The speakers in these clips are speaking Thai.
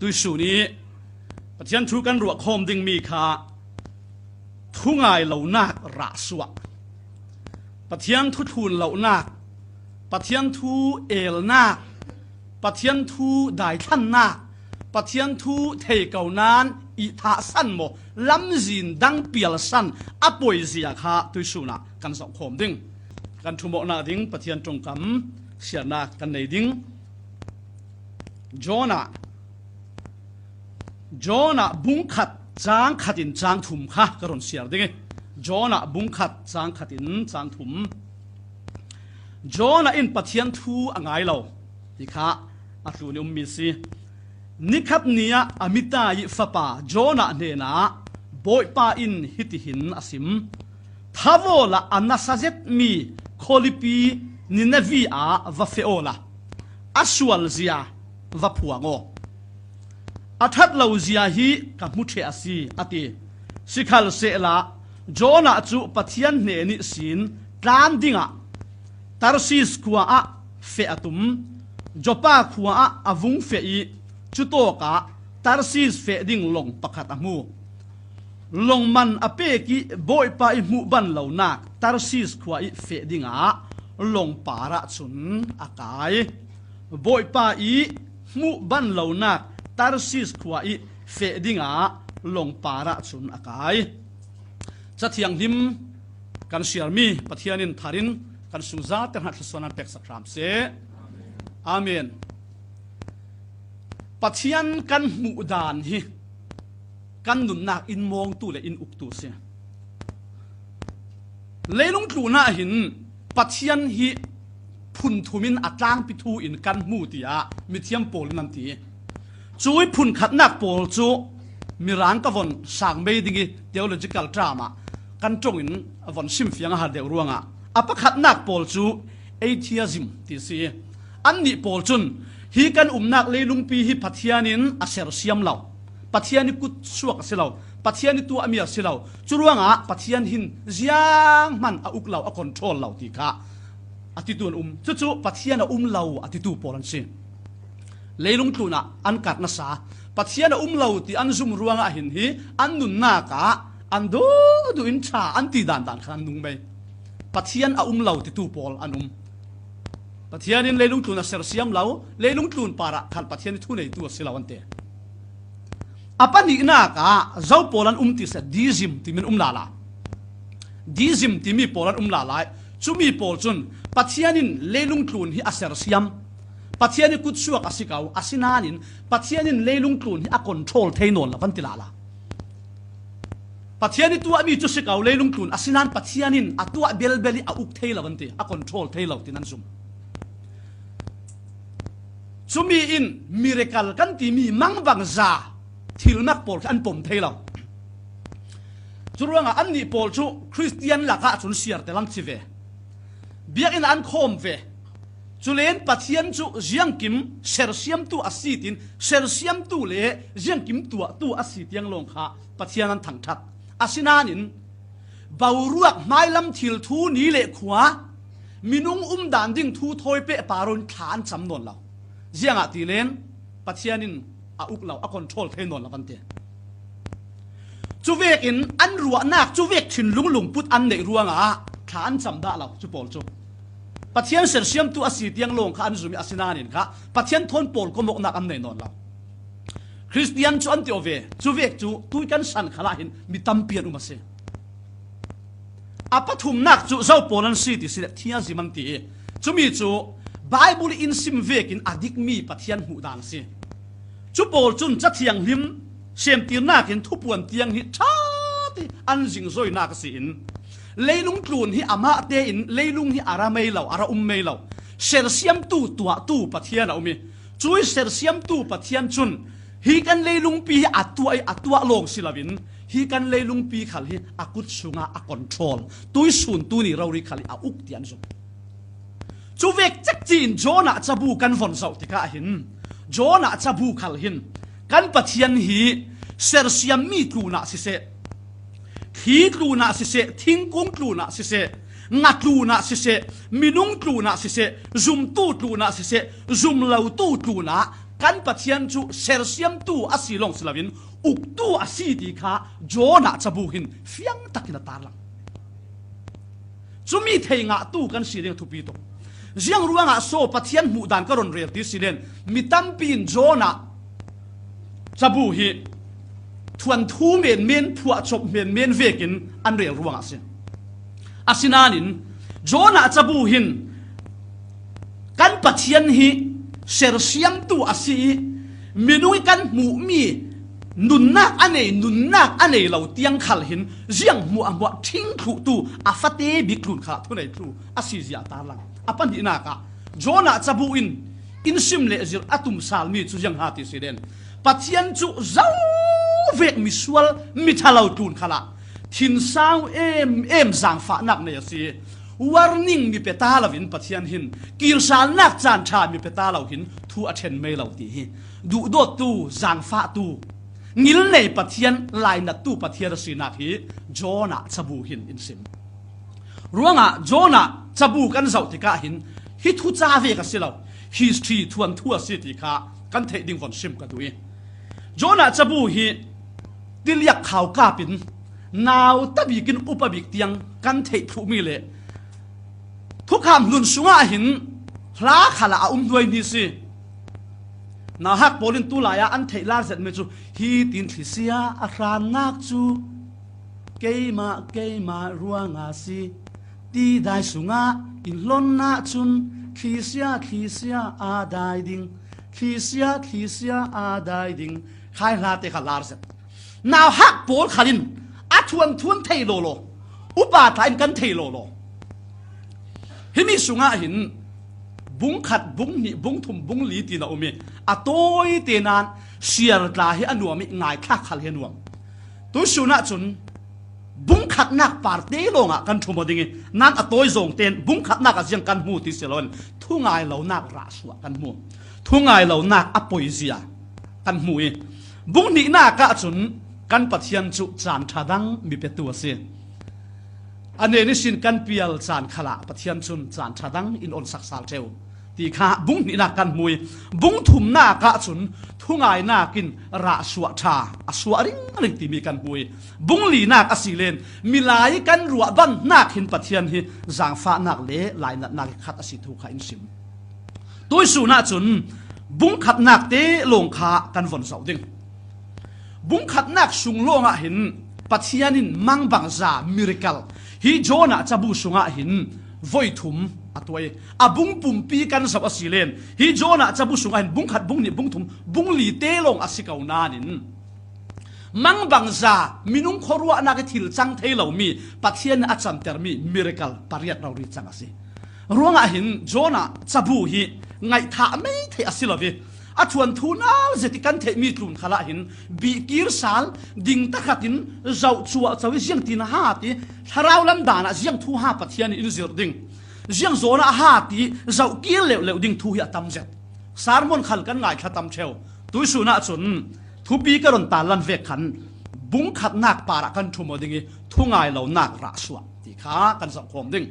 ตุยสูนี้ปะเทียนทุกันรัวคมดิ่งมีขาทุงายเหล่านักระสวะปะเทียนทุทูนเหล่านักปะเทียนทุเอลนักปะเทียนทุได้ท่านนักปะเทียนทุเทเกานานอิทาสันโมลำจินดังเปียลสันอป่วยเสียขาตุยสูนะกันสองคมดิ่งกันทุโมนาดิ่งปะเทียนจงกำเสียนักกันในดิ่งโจนาบุงขัดจางขัดินจางถุมค่ะกระรอนเสียดิ้งโจนาบุงขัดจางขัดินจางถุมโจนาอินปะเทียนทูอ่างไงเราที่ข้าอัตลุนิมมิสีนิคับเนียอมิตายิฟปาโจนาเนนาบอยปาอินฮิติหินอสิมทาวละอันนาซาเซตมีโคลิปีนินวีอาวาเฟโอละอัสวลเซียวาพัวโงอาทัดเหล่าเสียฮีกับมุเทอสีอติสิขัลเสละโจนาจูปะเทียนเนนิสินตานดิงะตาร์ซิสขัวอะเฟอตุมจอป้าขัวอะอวุงเฟอีจุโตกะตาร์ซิสเฟดิงลงปะขัดอมูลงมันอเปกิบอยปาอิมุบันเหล่านักตาร์ซิสขัวอีเฟดิงะลงปาระชุนอากายบอยปาอีมุบันเหล่านักตาร์ซิสขวาอีเฟดิงาลงปาระสุนอากายจะเทียงหิมกันเชียร์มีปะเทียนินทารินกันสุซาเตหัดสวนันเป็กสักครามเสอาเมนปะเทียนกันมุดานฮีกันนุนนักอินมองตูและอินอุกตูเสเลลุงตูน่าหินปะเทียนฮีพุนทุมินอัตลางปิทูอินกันมูติยามิเทียมโปลนันตีช่วยพุนขัดนักโปลจูมีร้านกวนสั่งไม่ดิ้งเทีโอโลจิคัลดราม่ากันจงอินวันซิมฟิยังหาเดียวรวงอ่ะอัปขัดนักโปลจูเอทียซิมที่สีอันนี้โปลจุนฮีกันนักเลลุงปีฮีพัทยานินอาเซรเซียมเหล่าพัทยานิกุดสวกเสลาพัทยานิตัวอเมียเสลาจุรวงอ่ะพัทยานิหินยังมันอุกเหล่าคอนโทรลเหล่าที่ข้าอติตัวจู่ๆพัทยานิเหล่าอติตัวโปลันซิเลลุงตุนะอันกัดนัสาปัทยานะเหล่าที่อันซุมรวงอาหินฮีอันนุนนากะอันดูอินชาอันตีดานขันนุงไปปัทยานเหล่าที่ตูปอลอันปัทยานินเลลุงตุนะเซอร์เซียมเหล่าเลลุงตุนปาระขันปัทยานิทุนในตัวสิลาวันเตอปันนี้นากะเจ้าปอลันติเสดีซิมที่มันลาลาดีซิมที่มีปอลันลาลาจุมีปอลจุนปัทยานินเลลุงตุนฮีอาเซอร์เซียมปัทยานิกุดสวกอาศิกาวอาศินานินปัทยานินเลลุงตุนที่คอนโทรลเทนอนละวันติลาลาปัทยานิตัวมีจุสิกาวเลลุงตุนอาศินานปัทยานินตัวเบลเบลีอุกเทละวันติคอนโทรลเทละที่นั่นซุมีอินมิเรกัลกันที่มีมังบังซาทิลนักโปลอันปมเทละจุดว่าอันนี้โปลจูคริสเตียนละกะจุนเสียร์เตลังชิเวเบียกินอันโคมเวจุเลนปัทยันจุเจียงกิมเซอร์เซียมตัวอาศิตินเซอร์เซียมตัวเล่เจียงกิมตัวอาศิติยังลงขาปัทยันนั้นถังทัดอาศินานินบาวรวกไม้ลำทิลทูนี้เละขวามินุงดานดิ่งทูทอยเปะปารุนฐานจำนวนเราเจียงตีเลนปัทยันินอุกเราคอนโทรลเทนนละกันเตจูเวกินอันรัวนักจูเวกชินลุงพุทอันในรัวงะฐานจำได้เราจูปอลจูปัทยันเสร์เซียมตัวอาศิติยังลงข้าอันซุมีอาศินานินข้าปัทยันทนโปลก็มกนักอันในนอนเราคริสเตียนจูอันเตียวเวจูเวกจูตุยกันสันขลาหินมีตั้มเปียนมาเสอาปฐุมนักจูเจ้าโปลันซีติสิเลทียสิมันตีจูมีจูไบเบิลอินซิมเวกินอดิกมีปัทยันหูดานเสจูโปลจุนจัดเทียงหิมเสียมตีนักเห็นทุบวนเตียงหิชาติอันสิงโซยนักสินเลลุงกลูนที่อามาเตอินเลลุงที่อาราเมย์เหล่าอาราเมย์เหล่าเซอร์เซียมตัวปัทยานะมีช่วยเซอร์เซียมตัวปัทยานจุนฮีกันเลลุงปีอัตัวลงศิลวินฮีกันเลลุงปีขัลฮีอากุดสุงาคอนโทรลตัวสุนตัวนี้เราริขัลอุกเตียนจุจูเวกจักจีนโจนาจะบูกันฝนเสาติกาหินโจนาจะบูขัลหินกันปัทยานฮีเซอร์เซียมมีตัวน่ะสิเซทีกลูน่ะสิเสทิ้งกุ้งกลูน่ะสิเสงัดลูน่ะสิเสมินุงกลูน่ะสิเสซุมตู้กลูน่ะสิเสซุมเหลาตู้กลูน่ะ กันปัจเจียนจูเซลเซียมตู้อาศิลงสลาวินอุกตู้อาศิดีขาโจนาจะบูหินเฟียงตักินตาลังจุมีเทงะตู้กันสีเรียงทุปีโตเจียงรัวงะโซปัจเจียนหมู่ด่านก็รอนเรียลที่สิเลนมีตั้มปีนโจนาจะบูหิทวนทูเมนเมนผัวจบเมนเมนเวกินอันเรียลรัวงะเสียอาศินานินโจนาจะบูหินกันปัจเจียนฮีเซลเซียมตู้อาศิมีนุยกันหมู่มีนุนนักอันนี้เราเตียงขัลหินเจียงหมู่อัวทิ้งถูตู้อาฟเตบิกลุนขาทุนไอทูอาศิจิอาตาลังอปันดินากะโจนาจะบูอินซิมเลจิรอัตุมซาลมีจูยังฮาติสิเดนปัจเจียนจูเจ้าเวกมิสวลมิทาลาวตูนขละทินสาวเอ็มสังฟ้านักเนี่ยสิwarning มีเปตาลาวินปัจเจียนหินกิลสานักจานชามีเปตาลาวินทูอัเชนไม่ลาวตีดูโดดตูสังฟ้าตูงิลในปัจเจียนลายนัดตูปัจเจียนสีนักฮีโจนาจะบูหินอินซิมรัวงะโจนาจะบูกันเจ้าติกาหินฮิทุจ้าเวกัสิลาว history ทวนทั่วสิติกากันเทดิ่งคนซิมกันดูโจนาจะบูฮีติเลียกข่าวกาปินนาวตะบีกินอุปบิกเตียงกันเททุมีเลทุกคำลุนสุงาหินพระขลาด้วยนี่สินาฮักโปลินตุลายอันเทลาเสร็จเมจูฮีตินทิเสียอาครานนักจูเกมารัวงาสิตีได้สุงาอินล้นนาจุนขีเสียอาได้ดิ่งขีเสียอาได้ดิ่งใครลาเตขลาเสร็จนาฮักโปลขลินอัทวนเทโลโลอุปาทายกันเทโลโลฮิมิสุงาหินบุ้งขัดบุ้งนี่บุ้งทุ่มบุ้งลีตีนาอุเมอโต้ยเตนานเสียร์ตาให้อนัวมิง่ายทักขัลเฮนัวตัวสุนัขจุนบุ้งขัดนักปาร์ตี้ลงอ่ะกันทุ่มดิ่งนั่นอโต้ยส่งเตนบุ้งขัดนักก็ยังกันมูติเสลอนทุ่งไงเหล่านักราสวกันมูทุ่งไงเหล่านักอโปยเซียกันมูบุ้งนี่นักก็จุนกันปัจเจียนจุจานชาดังมีเป็นตัวเสียอันนี้นี่สินกันเปียลจานขละปะเทียนชุนจานชาดังอินออนสักสาลเทวตีข้าบุ้งนี่นักกันมวยบุ้งถุมหน้ากะชุนทุ่งไงหน้ากินระสวชาอสวริงตีมีกันมวยบุ้งลีนักอสิเลนมีลายกันรัวบันนักหินปะเทียนฮิจางฟ้านักเละลายนักขัดอสิทุขาอินสิมตัวสุนัขชุนบุ้งขัดนักเตะลงขากันฝนเสาดิงบุ้งขัดนักสุงโลงหินปัจเจียนินมังบังซามิริคัลฮิโจนาจะบูสุงะหินvoi thum atoi abung pumpi kan sab asilen hi jona cha bu sunga hin bung khat bung ni bung thum bung li te long asikau nanin mang bangza minung khorwa na ke thil chang theilo mi pathian acham termi miracle pariat rauri chang ase ronga hin jona cha bu hi ngai tha mai the asilovi achuan thuna zeti kan the mi tlun khala hin bi kir sal ding ta khatin zau chuwa chawi jiang tin ha ti tharau lam dana jiang thu ha pathian in zir ding jiang zona ha ti zau kir le ding thu ya tam zet sarmon khal kan ngai khatam cheu tuisuna chun thu pi ka ron ta lan ve khan bung khat nak para kan thumo dingi thu ngai lo nak ra suwa ti kha kan sa khom ding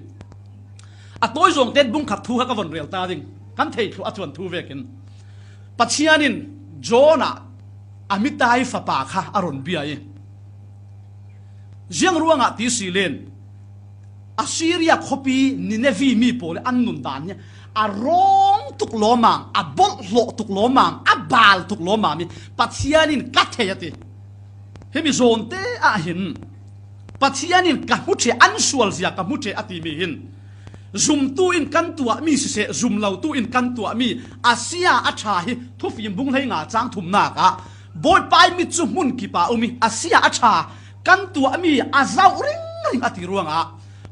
a toy zong tet bung khat thu ha ka von rel ta ding kan thei thu achuan thu ve kinปัจเจียนินโจนาอมิตายฟ้าป่าค่ะอารอนเบียยังรู้ว่าที่สิเลนอัสซีเรียคบีนิเนวีมีโปเลอันนุนดานเนี่ยอารมณ์ตุกโลมังอบอลโลตุกโลมังอบาลตุกโลมังมีปัจเจียนินกัดเทียติเฮมิโซนเตอหินปัจเจียนินกับมุเชอันสวลเสียกับมุเชอติมีหินซุมตู้อินกันตัวมีเสซุมเหล่าตู้อินกันตัวมีอาเซียอาชาฮิทุฟิมบุงให้งาจางถุมนากะบอยไปมิจุมุนกิปาอุมีอาเซียอาชากันตัวมีอาเจ้าริงอติรวงะ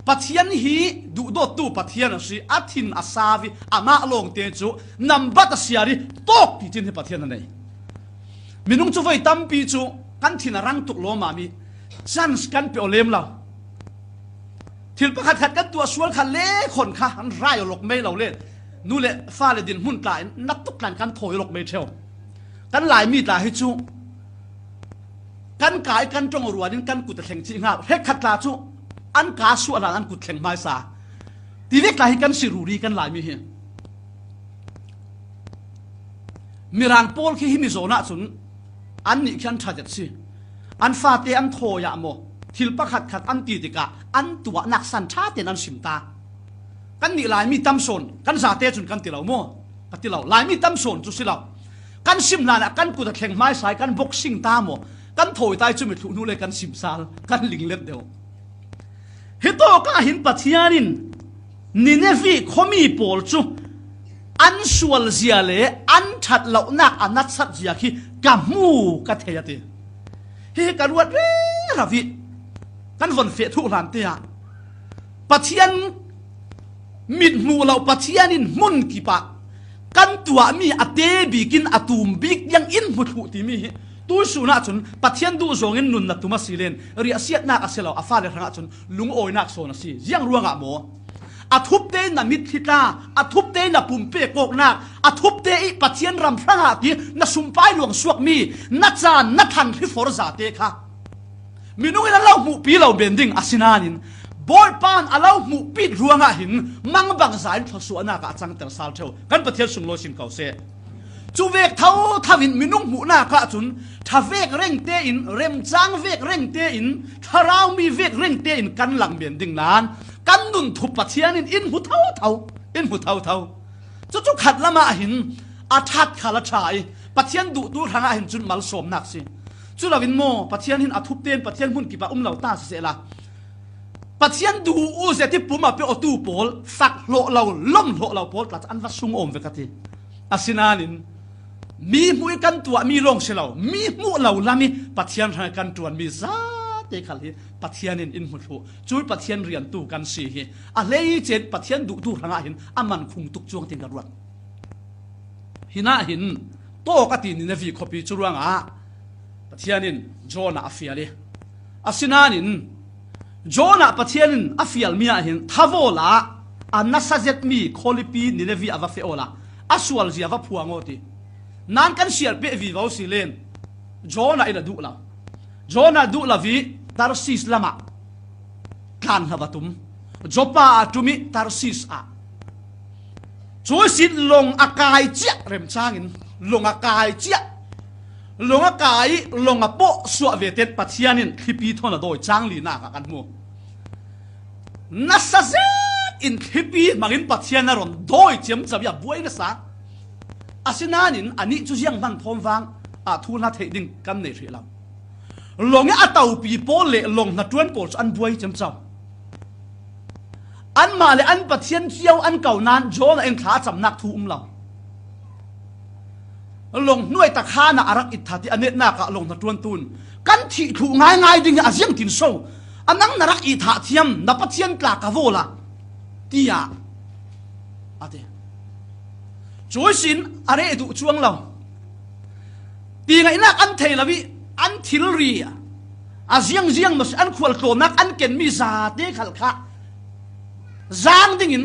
ปัจเจียนฮีดูโดตู้ปัจเจียนสิอาทินอาซาวิอามาลงเตจูนัมบัตเสียริตกปีจินให้ปัจเจียนนั่นเองมินุงจูไว้ตั้มปีจูกันทินรังตุกโลมามีจันสกันเปียวเลมเราทิลประคัดกันตัวสวนขันเล่คนค่ะอันไร่หลกไม่เราเล่นนู่นแหละฟ้าเลยดินหุ่นกลายนับตุกกันกันถอยหลกไม่เชียวกันหลายมีหลายให้จูกันกายกันจงรัวดินกันกุดแข่งจริงครับเฮกขัดลาจูอันกาส่วนอันกุดแข่งไม้สาทีเล็กหลายกันสิรูรีกันหลายมีเห็น มีรานโพลขี้หิมิโซนะจุนอันนี้ขันทัดสิอันฟาเตอันโทยาโมทิลปะขัดขัดอันตีติกะอันตัวนักสันชาเตนันสิมตากันนี่ลายมีตั้มโซนกันซาเตจุนกันติเหล่าโมกันติเหล่าลายมีตั้มโซนจุสิเหล่ากันสิมลานะกันกูตะแข่งไม้สายกันบ็อกซิ่งตาโมกันโถยตายจุมิถุนูเลยกันสิมซาลกันลิงเล็ดเดียวฮิโตก็หินปัทยานินนิเนฟีขมีโพลจูอันสวลเจียเลอันชัดเหล่านักอันนัดสัตเจียคีกามูกัทเทียตีเฮกันวัดเรวิกันวันเฟทุลันเตียปัทยันมิดมูเหล่าปัทยานินมุนกิปะกันตัวมีอเตบิกินอตูมบิกยังอินมุทุติมีตัวสุนัขชนปัทยันดูโจงินนุนนักตุมาสิเลนเรียเสียนักอาเซลอาฟาเลรังชนลุงโอยนักโซนสิยังรัวงะโมอาทุบเตนมิดทิตาอาทุบเตนปุ่มเปกกนักอาทุบเตอีปัทยันรำพระหัตถีนัสุมไปหลวงสวกมีนัจานนัทันที่ฟอร์ซาเตค่ะมีนุ่งนั้นเล่าหมู่ปีเราเบนดิ้งอาศินานินบอยปานอาเล่าหมู่ปีรัวงะหินมังบังสายทศวนากับจังเตอร์ซาลเทวกันปัทยันสุงโลชินเกาเซจูเวกเท่าทวินมินุ่งหูนาข้าจุนถ้าเวกเร่งเตอินเร็มจางเวกเร่งเตอินถ้าเรามีเวกเร่งเตอินกันหลังเบียนดิ่งนานกันนุนทุบปัทยานินอินหูเท่าอินหูเท่าจุขัดละมาหินอาทัดขาละชายปัทยันดุตูทางอาหินจุนมัลสมนักสิจุลวินโมปัทยันหินอาทุบเตนปัทยันหุ่นกิบะเหล่าตาเสียละปัทยันดูอูเซติปุ่มมาเปอตูโพลสักโลเราล้มโลเราโพลตัดอันวัดซุงอมเวกติอาศินานินมีมุยกันตัวมีลงเสลามีมุเหล่าละมีปัทยันทางกันตัวมีซาเตขัลฮีปัทยันอินมุทุจุยปัทยันเรียนตูกันสีฮีอะไรเจ็ดปัทยันดูทางอาหินอามันคงตุกจวงติงกันรวดหินาหินโตกตินินฟีคอปีจุรังอาปัทยันินโจนาอฟิอาลีอาศินานินโจนาปัทยันินอฟิอาลมีอาหินทาวโอลาอันนัสเซตมีโคลิปีนินฟีอาวาเฟโอลาอาสวลจีอาวาพัวงอตินั่นกันเสียเปวีวาวสิเลนโจนาอินดูลาโจนาดูลาวีตาร์ซิสลามากันฮาวัตุมโจปาตุมิตาร์ซิสอาช่วยสิลงอากายเจียเริ่มช่างอินลงอากายเจียลงอากายลงอโปสวเวเตปัทยานินคลิปีทอนโดยช่างลีนากันมัวนัสเซอินคลิปีมักินปัทยานารอนโดยเจียมจับยาบวยนะสาอาศินานินอันนี้จุดยังมันทอมฟังอาทูนัดเหดิ่งกันในเรื่องลงอาเตาปีโป้เละลงนัดจวนโปลอันบวยเจียมจับอันมาเลยอันปัทยันเจียวอันเก่านานโจนเอ็นขาจำนักทูเราลงหน่วยตะขาหน้าอารักอิทธาที่อันเนตหน้ากะลงนัดจวนตูนกันที่ถูง่ายดิ่งอาเซียนกินโซ่อันนั้นนารักอิทธาเทียมนับปัทยันกลากะโวละที่ยาอะเดช่วยสินอะไรดูช่วงเราตีไงนักอันเทลวิอันทิลรีอาเซียงมัสอันขวลโตนักอันเก่งมีซาเตขัลขะจางดิ่งิน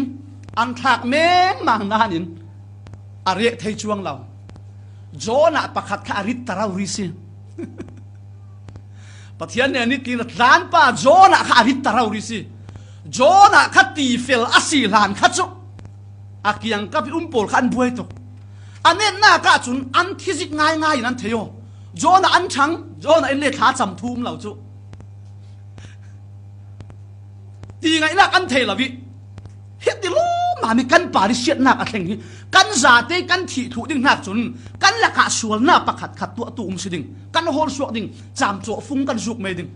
อันทักเมงมังนานินอะไรเทช่วงเราโจนาประคัดข้าริตตราวิสิปัทยันเนี่ยนี่กินร้านป้าโจนาข้าริตตราวิสิโจนาข้าตีเฟลอาศิลานข้าจุอากิยังกับอุ้มโปลขันบวยตุอันนี้น่ากะจุนอันที่สิง่ายนั่นเทียวโจนาอันชังโจนาเอ็นเล่ขาจำทุ่มเราจุตีไงนักอันเทลวิเฮ็ดดิโลมามีกันปาริเชียนักอะไรอย่างนี้กันซาเตกันที่ถูกดิ่งนักจุนกันละกะสวลหน้าประคัดขัดตัวตุ่มสิดิ่งกันโฮลสวกดิ่งจามโจฟุ้งกันสุกไม่ดิ่ง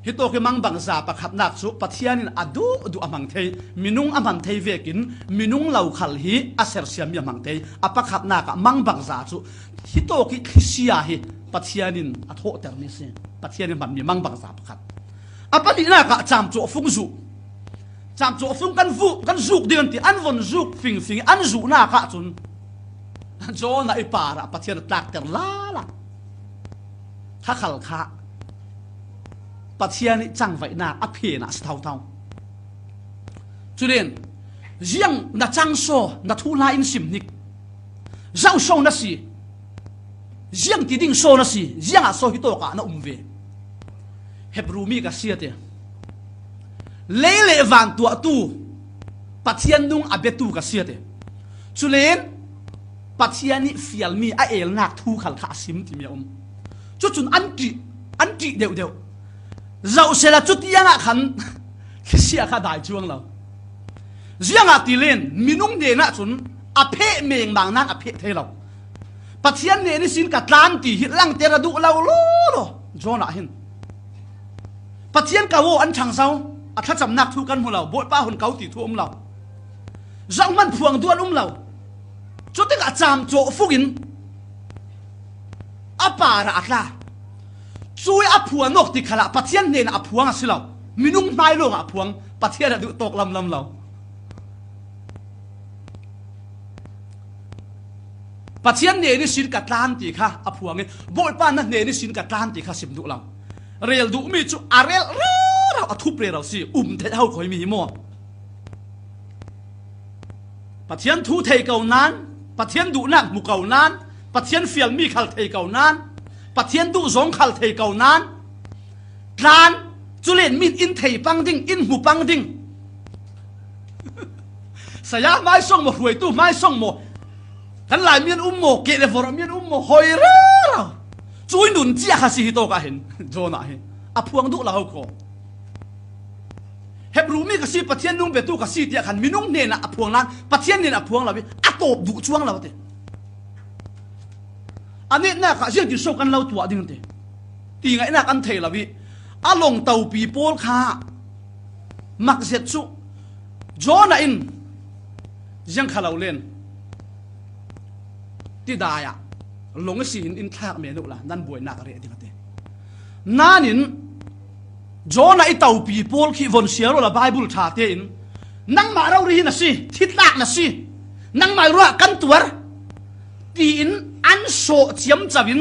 ฮิโตกิมังบังซาประคัดนักสุปัทยานินอดูอมังเทมินุงอมันเทเวกินมินุงเหล่าขัลฮีอาเซอร์เซียมีอมังเทอประคัดนักมังบังซาสุฮิโตกิคริสยาฮิปัทยานินอโทเตอร์นิเซปัทยานินมันมีมังบังซาประคัดอปะนี่นักจามโจฟุ้งสุจามโจฟุ้งกันสุกเดือนที่อันวนสุกฟิงอันสุนักจุนโจน่าไอปาระปัทยานินตักเตอร์ลาละถ้าขัลขะปัทยานิจังไว้นาอภินาสเท่าจุดเด่นยังนัดจังโซนัดทุลาอินสิมนิกเจ้าโซนัสซียังติดิ่งโซนัสซียังอาโซฮิโตกะนาเวเฮบรูมีกาเซียเตเลวันตัวตูปัทยันดุงอเบตูกาเซียเตจุเลน ปัจเจียนี่ฟิลมีไอเอลนักทูขัลขาซิมที่มีจุดจุนอันจีเดียวเราเสละจุดยังอ่ะขันคิดเสียข้าได้จวงเราเสียงอ่ะตีเลนมีนุ่งเดนะจุนอเพเมงบางนักอเพเทเราปัจเจียนเนี่ยนี่สินกัดล้านตีหิลังเตระดุเราโลจวนอ่ะเห็นปัจเจียนกาวอันช่างเศร้าถ้าจำนักทูกันหัวเราบทป้าคนเกาตีทุ่มเราจังมันพวงด้วนเราจุดที่กะจามโจฟุกินอาป่าระอัดละช่วยอาพวงนกติขละปัจเจียนเนี่ยอาพวงสิเรามีนุ่งไม้ลงอาพวงปัจเจียนดูตกลำเราปัจเจียนเนี่ยนี่สินกัดล้านตีค่ะอาพวงเนี่ยบทป้านั่นเนี่ยนี่สินกัดล้านตีค่ะสิมดุเราเรียลดูมีจุอาเรลเราทุบเรียเราสิเท่าคอยมีมั่วปัจเจียนทูเทเก่านั้นปัจเจียนดูนักมุกเก่านั้นปัจเจียนเฟียลมีขัลเทเก่านั้นปัจเจียนดูสงขัลเทเก่านั้นลานจุเลนมินอินเทปังดิ้งอินหูปังดิ้งสยามไม่ส่งหมดรวยตู้ไม่ส่งหมดกันหลายเมียนหมเกลฟอร์เมียนหมหอยเร่อจุยหนุนเจ้าข้าสิฮิโตกะเห็นโจน่ะเห็นอาพวงดุเราโคเฮบรูมีกษีปัจเจียนนุ่งเบตุกษีเดียขันมีนุ่งเนนะอพวงนั้นปัจเจียนเนนะอพวงเราบิอาตบดุช่วงเราเตอันนี้น่าข้าเชื่อที่โชกันเราตัวดิ้งเตตีไงน่ากันเทเราบิอาลงเตาปีโป้ข้ามักเสร็จสุโจน่ะอินยังข้าเราเล่นที่ได้อะลงสีอินทากเมนุละนั่นบวยนักเรียดิ้งเตนั่นอินโจน่ะไอเต่าปีโป้ขี้วนเสียรู้ละไบเบิลชาเตอินนั่งมาเราเรียนนะสิทิศลักนะสินั่งมารู้กันตัวตีอินอันโซเจียมจับิน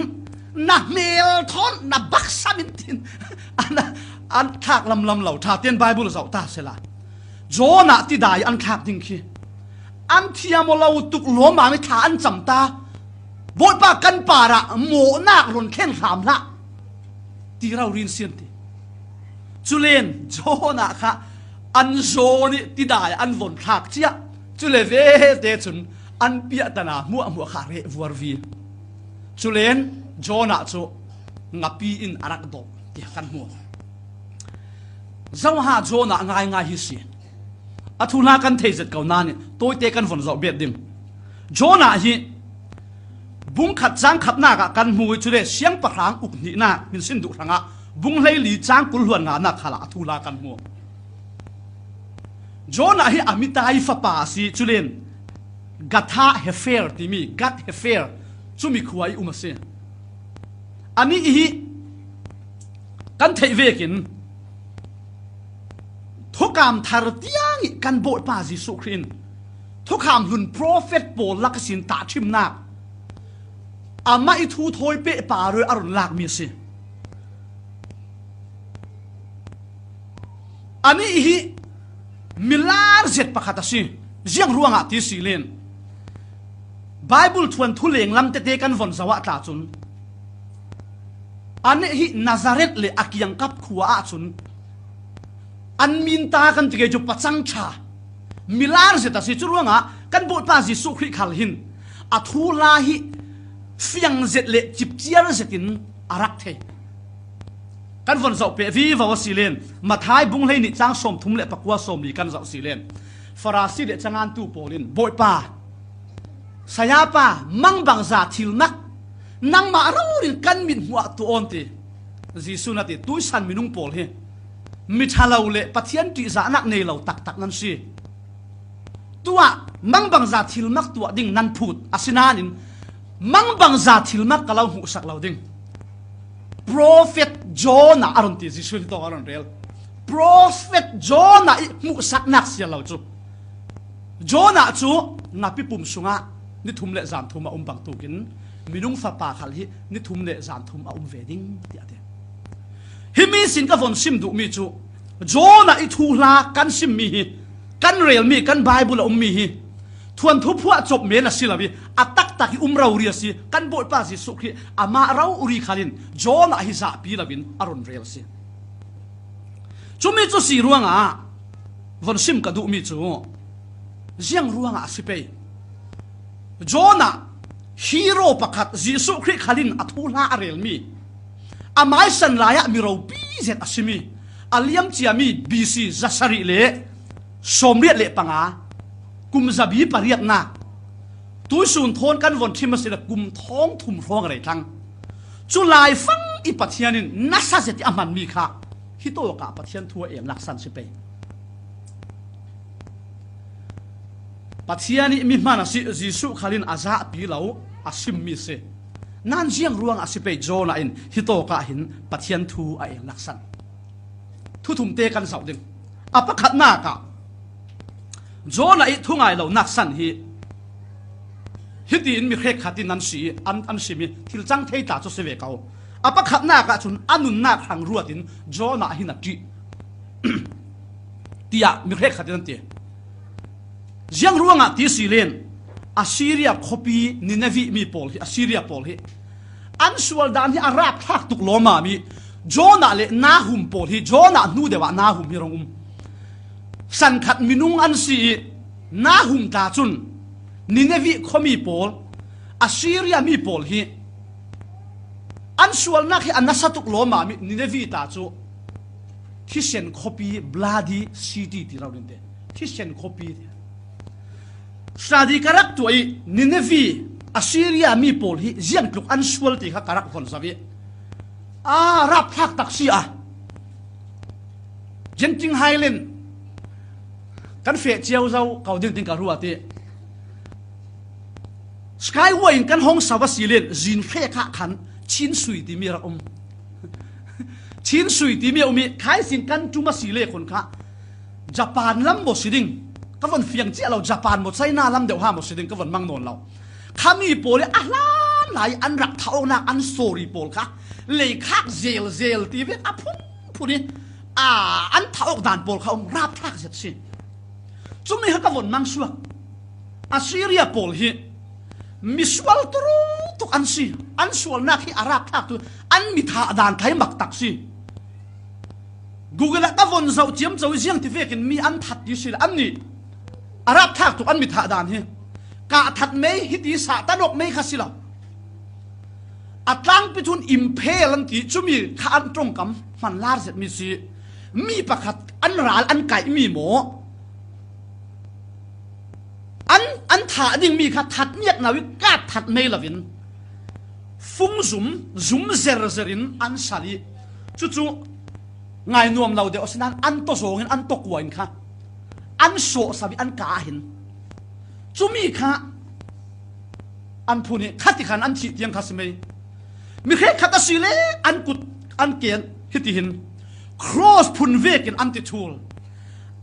นักเมลทอนนักบักซาบินตินอันทักลำเหล่าชาเตียนไบเบิลสาวตาเสละโจน่ะที่ได้อันทักดิ้งขี้อันที่ยามเราตุกหลวมมาไม่ขาอันจำตาบทปากันป่าระโมนักหล่นแข้งขามละที่เราเรียนเสียนติจุเลนโจน่ะค่ะอันโจนี่ที่ได้อันวนทักเจ้าจุเลเวเตจุนอันเปียตนามัวขาเรวัววีจุเลนโจน่ะโจงับปีอินอารักดอกที่กันมัวเจ้าหาโจน่ะง่ายฮิสิอัทุนากันเทจิตเก่านานี่ตัวเตกันฝนจะเบียดดิมโจน่ะฮิบุ้งขัดจางขับหน้ากันมวยจุเลเสียงประหางอุกนี่นามินสินดุทังะบุ้งเลยหลีจางกุลหวนงานักขลาทุลากันมัวโจน่ะฮิอามิตายฟ้าป่าสิจุเลนกัดฮาเฮเฟร์ที่มีกัดเฮเฟร์จุมีขวายมาเสียอันนี้ฮิกันเทเวกินทุกคำทาร์ตียงกันโบดป่าจิสุครินทุกคำหุ่นโปรเฟตโปลักสินตาชิมนักอามาอิทูทอยเปะป่าเรืออรุณลากมีสิอันนี้ฮิมิลาร์เจ็ดปะขัดสิเจียงร่วงอาทิสิเลนไบเบิลทวนทุเลงลำเตะกันฝนสวัสดิ์จุนอันนี้ฮินาซาเรตเลอักยังกับขัวอาจุนอันมินตากันตะเกียจุปัจจังชามิลาร์เจ็ดสิจุร่วงอ่ะกันบุตรป้าจิสุคริขัลหินอัทุลาฮิฟียงเจ็ดเลจิบเจียร์เจ็ดินอารักเทกันฝนสอบเปวีวาวสิเลนมาท้ายบุ้งเลยนิจ้างสมทุ่มเละปักว่าสมมีกันสอบสิเลนฟราซีเดจังานตู้โปลินบอยป้าสยาป้ามังบังซาทิลนักนังมาเราเรื่องกันมินหัวตัวอ่อนตีจีสุนัติตุยสันมินุงโปลเฮมิชาลาเละปัทยันติจานักในเราตักนั่นสิตัวมังบังซาทิลมักตัวดิ่งนันพูดอาศินานินมังบังซาทิลมักกะเราหูสักเราดิ่งProphet Jonah อารมณ์ที่จิสุนตัวอารมณ์เรียล Prophet Jonah มุสักนักเสียเราจู Jonah จูนับปีปุ่มสุงะนี่ทุ่มเละจานทุ่มอาบังตุกินมีนุ่งฟ้าป่าขัลฮีนี่ทุ่มเละจานทุ่มอาเวดิ้งเดียดฮิมีสินกับฝนซิมดุมีจู Jonah อิทูลากันซิมมีกันเรียลมีกันไบเบิลมีทวนทุบหัวจบเมนสิลาบีอัตักตักเราเรียสิกันบทป้าสิสุขีอามาเราอุริขาลินโจน่ะฮิซาปีลาบินอารอนเรียลสิจุมีจุสีรวงอ่ะวันซิมกระดูมีจูเจียงรวงอ่ะสิเปย์โจน่ะ ฮีโร่ประคัดยิสุคริขลินอัทุลาเรลมีอาไม้สันลายมีเราบีเซตอสิมีอาเลียมเจียมีบีซีจัสริเลสมเรียเลปังอากุมจับีปริยนาตุยสุนทนกันวันที่มาสิละกุมท้องทุ่มร้องอะไรทั้งจุลายฟังอีปัทยานินนัสเซติอามันมีค่ะฮิโตกะปัทยันทัวเอ็มลักษันสิเปปัทยานิมีมานะสิยิสุขลินอาซาปีเหลาอาซิมมีเซนั่นเจียงรวงอาสิเปโจนาอินฮิโตกะหินปัทยันทัวเอ็มลักษันทุทุ่มเตกันสาวดึงอปะขัดนากะโจนาอิทุ่งไงเหลานักษันฮิดีนมีเครขัดดินนันสีอันสิมีทิลจังเทตาจุเสเวกเอาอปะขัดนากะจุนอันุนนักหังรัวดินโจนาหินักจีตียมีเครขัดดินนั่นเตเจียงรวงอ่ะที่สิเลนอัสซีเรียคอปีนินาวีมีโพลอัสซีเรียโพลอันส่วนด้านที่อาหรับทักตุกโลมามีโจนาเลนาหุมโพลโจนานูเดวะนาหุมฮิรงสันขัดมินุงอันสีนาหุมตาจุนนินาวีเขามีโพลอัสซีเรียมีโพลอันส่วนนักที่อันนัสตุกโลมามีนินาวีตาจุที่เซนคอปีบลาดีซิตี้ที่เราเรียนเดที่เซนคอปีสาดีการักตัวนินวีอัสซีเรียมีโพลฮีเจียงกลุกอันสวลติค่ะการักคนสวีรับทักตักซีเจนจิงไฮเลนกันเฟเจียวเจ้าเขาดึงถึงการรัวตีสกายว่าอินกันห้องสาวสีเลนจินเฟค่ะขันชินสุยตีมีระชินสุยตีมีมีขายสินกันจุมาสีเลคนค่ะญี่ปุ่นลำบสิดิงก็วันเฟียงเจ้าเราญี่ปุ่นหมดใช้หน้าลำเดียวห้าหมดสิดิงก็วันมังนนเราข้ามีโปรเลยอะไรหลายอันรักเท่านักอันโซรีโปรค่ะเลยคักเจลทีวีพุ่งพูดนี่อันเท่าด่านโปรเขารับทักเสร็จสิจุ่มนี่เขาก็วันมังสวกอัสซีเรียโปรฮีมิสวลตรูตุกอันสิอันสวลนักที่อารับทักตัวอันมิท่าด่านไทยมักตักสิกูก็แล้วก็วันเสาร์เจียมเสาร์เชียงที่เฟกินมีอันทัดอยู่สิอันนี้อารับทักตุกอันมิถาดานเฮกาทัดไม่ฮิติสาตนกไม่ขัดสิละอัตลังไปทุนอิมเพลันติจุมีข้าอันตรงกำมันลาเสร็จมีสิมีประคัดอันราลอันไก่มีหมูอันถาดิ่งมีขัดทัดเนี่ยนาวิกาทัดไม่ละวินฟุ้งซุมเซรรินอันสาลีจู่ไงนวมเราเดี๋ยวสินั้นอันโตโสงินอันโตกวนค่ะอันโสสาบิอันกาหินจุมีค่ะอันพูนี่ขัดที่ขันอันฉีดยังขัดสมัยมีแค่ขัดสิเลอันกุดอันเกียนฮิติหิน cross พุนเวกินอันติทูล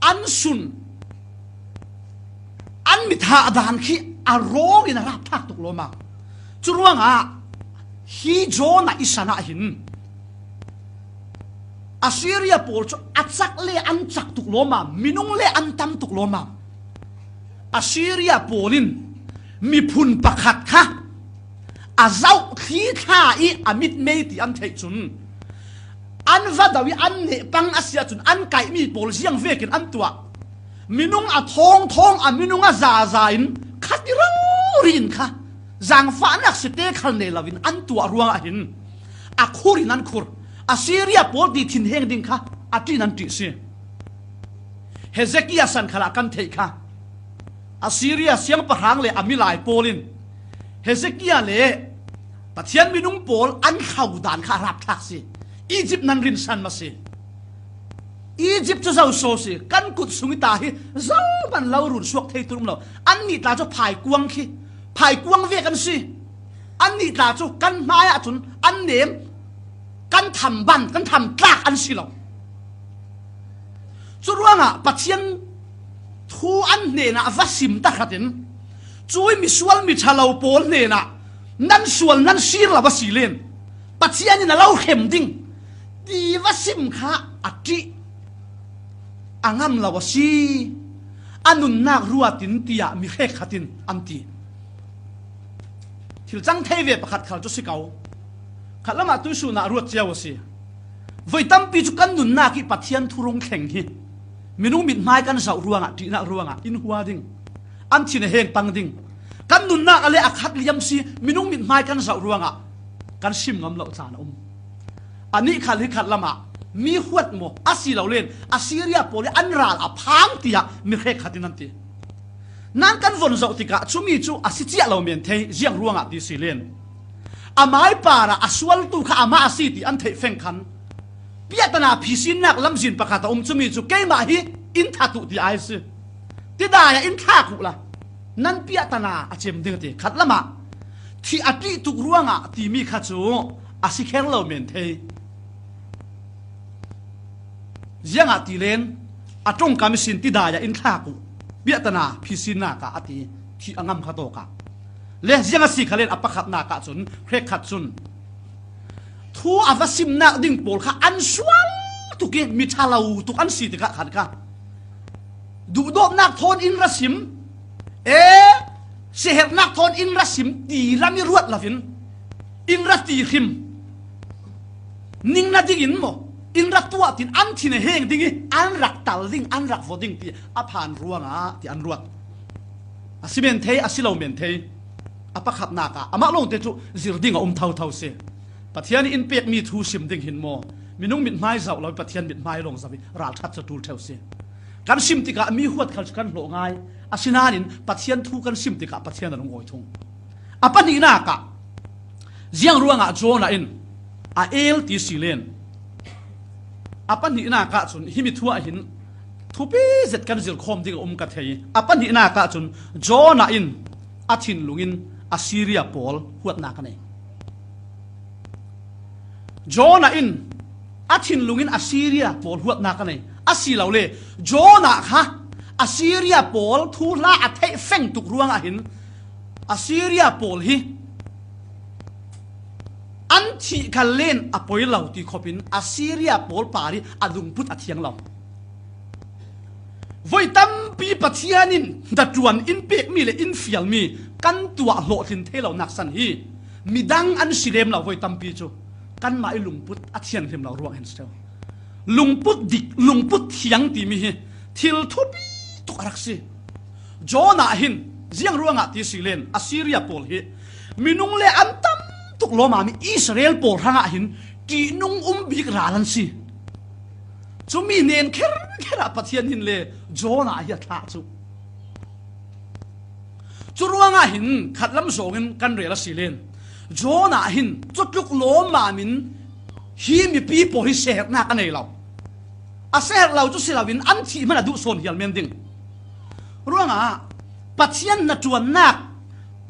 อันสุนอันมิถาดานขี้อารมณ์อินรับทักตุกโลมาจุรวงฮีโจน่ะอิสนาหินอัสซีเรียโพลอัจักเลอันจักตุกโลมามินุงเลอันตัมตุกโลมาอัสซีเรียโพลินมีพุนประคัดค่ะอาเจ้าขี้ข้าอีอามิดเมติอันเทจุนอันวัดวิอันเนปังอาเซียจุนอันไก่มีโพลเสียงเวกินอันตัวมินุงอาทองอามินุงอาซาอินขัดเรารินค่ะจางฟ้านักสเตคันเนลวินอันตัวรวงอาหินอาคูรินันคูรอัสซีเรียโพลดีทินเฮงดิงค่ะอัตลินันติเสียเฮเซกียาสันขลักกันเทค่ะอัสซีเรียเสียงประหังเลยอามิลายโพลินเฮเซกียาเลยปัจจัยมินุงโพลอันข่าวด่านค่ะรับทักสิอียิปต์นั้นรินสันมาสิอียิปต์จะเจ้าโซสิกันกุดสุงิตาฮิเจ้าบันเล่ารุ่นสวกเทตุรุมเราอันนี้ตาจะพายกวงขี้พายกวงเวกันสิอันนี้ตาจะกันไม้อาจุนอันเนมกันทำบันกันทำตากอันสิเราจุดว่าปัจจัยทูอันเนน่ะวัสิมตะขัดเห็นจุยมิสวลมิชาลาวโพลเนน่ะนั่นส่วนนั่นซีร์ละวัสิเลนปัจจัยนี่น่ะเราเข็มดิ้งดีวัสิมค่ะอัติอังามละวสิอันนุนนักรัวตินตียมีแค่ขัดินอันตีที่จังเทวีประคัดเขาจุสิเกาขัดละมาตุสุนารัวเจ้าวสิไว้ตั้มปีจุกันนุนนักที่ปัจจัยทุรงแข่งฮิมินุมิดไม้กันเสารัวงะตีนักรัวงะอินหัวดิ้งอันที่ในเฮงปังดิ้ง กันนุนนักอะไรอักขัดเลี้ยมซีมินุ่งมิดไม้กันเสาร่วงอ่ะกันชิมงำเหล่าจานอันนี้ขัดหรือขัดละมามีหวดโมอาศิเราเล่นอาซีเรียโปเลอันราลอพังเตียมีใครขัดนั่นตีนั่นกันวนเจ้าติกะชุมีจูอาศิเจียเราเมียนเทยเจียงร่วงอ่ะดีสิเล่นอาไม้ป่าระอาสวลตูข้าอามาอาศิติอันเทเฟงคันเปียตนาพิสินนักลำจินประกาศชุมีจูเกยมาฮีอินทัตุดีไอซ์ที่ได้อินทักุละนั่นเปียตนาอาเจมดึงตีขัดละมาที่อัติตุกร่วงอ่ะที่มีขัดจูอาศิเคงเราเมียนเทยยังอาทิเลนอาจงกามิสินติดายอินทากุเบียตนาพิสินนากาอาทิที่อังมขโตกาเลยังอาศิขเลนอปขัดนากาจุนเครขัดจุนทูอาวสิมนักดิ่งโปลข้าอันสวลตุกิมิชาลาวตุกอันสีติกะขัดกาดูดบนักทนอินรัสิมเอเสียนักทนอินรัสิมตีละมิรวดละฟินอินรัตีขิมนิ่งนาดิ่งอินโมอินรักตัวตินอันที่ในเฮงดิ้งอันรักตัลดิ้งอันรักฟอดิ้งที่อภานรัวงาที่อันรัวอาศิเมนเทอาศิลาเมนเทอปะขับนากาอามาลงเตจุจิรดิ้งเท่าเสปัทยานี่อินเปียกมีทูชิมดิ้งหินโมมินุ่งมิดไม้เจ้าเราปัทยานมิดไม้ลงสับราชัดจะตูเท่าเสการชิมติกามีหัวขัดกันโหลง่ายอาศินานินปัทยานทูกันชิมติกาปัทยานนงโอยทงอปะนีนากาเจียงรัวงาโจนาอินอาเอลติสิเลนอาปันหินากาจุนฮิมิทัวหินทุปีเจ็ดกันจิลคอมที่กัดเฮยอาปันหินากาจุนโจนาอินอาทินลุงินอาซีเรียโปลหัวนากันเองโจนาอินอาทินลุงินอาซีเรียโปลหัวนากันเองอาศิลาเล่โจนาฮะอาซีเรียโปลทูลาอัฐเฟงตุกรวงอาหินอาซีเรียโปลฮิอันที่กันเล่นอภัยเราที่ขบินอาซีเรียโปลปารีอดุงพุทธอธิยังเราไว้ตั้มปีปัทยานินดัดจวนอินเปกมีเลยอินฟิลมีกันตัวโหดทินเทเรานักสันฮีมีดังอันสิเลมเราไว้ตั้มปีจูกันมาไอลุงพุทธอธิยังเทมเรารวงเห็นเสียวลุงพุทธดิกลุงพุทธเทียงตีมีฮีทิลทุบีตุกรักซีโจนาหินเจียงรวงอ่ะที่สิเลนอาซีเรียโปลฮีมีนุ่งเลอันตั้มตุกโลมามีอิสราเอลโปรหะหินกีนุ่งบิกราลันซีจูมีเนียนแค่ระปัทยันหินเลโจนาฮิตาจูรัวงาหินขัดลำโสงินกันเรลสิเลนโจนาหินจุดลุกโลมามินฮีมีปีโปริเซกนักในเราอาเซกเราจุสิลาวินอันที่มันดูโซนเฮียลเมนดิงรัวงาปัทยันนัจวนนัก